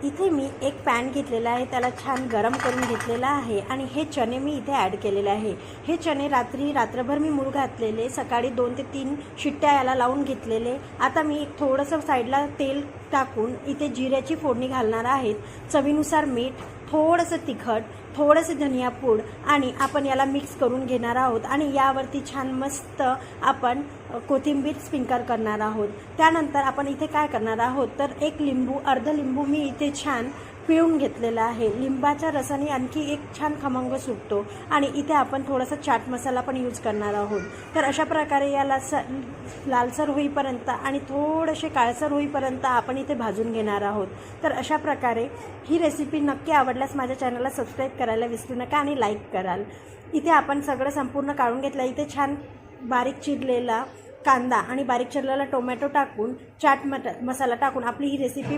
इथे मी एक पॅन घेतलेला आहे, त्याला छान गरम करून घेतलेला आहे आणि हे चणे मी इथे ॲड केलेले आहे। हे चणे रात्रभर मी मूळ घातलेले, सकाळी 2 ते 3 शिट्ट्या याला लावून घेतलेले। आता मी एक थोडंसं साईडला तेल टाकून इथे जिऱ्याची फोडणी घालणार आहेत, चवीनुसार मीठ, थोडंसं तिखट, थोडंसं धनिया पूड आणि आपण याला मिक्स करून घेणार आहोत आणि यावरती छान मस्त आपण कोथिंबीर स्प्रिंकल करणार आहोत। त्यानंतर आपण इथे काय करणार आहोत तर एक अर्ध लिंबू मी इथे छान पिळून घेतलेला आहे। लिंबाच्या रसाने आणखी एक छान खमंग सुटतो आणि इथे आपण थोडासा चाट मसाला पण यूज करणार आहोत। तर अशा प्रकारे याला लालसर होईपर्यंत आणि थोडेसे काळसर होईपर्यंत आपण इथे भाजून घेणार आहोत। तर अशा प्रकारे ही रेसिपी नक्की आवडल्यास माझ्या चॅनलला सबस्क्राईब करायला विसरू नका आणि लाईक कराल। इथे आपण सगळं संपूर्ण काढून घेतलं। इथे छान बारीक चिरलेला कांदा आणि बारीक चिरलेला टोमॅटो टाकून चाट मसाला टाकून आपली ही रेसिपी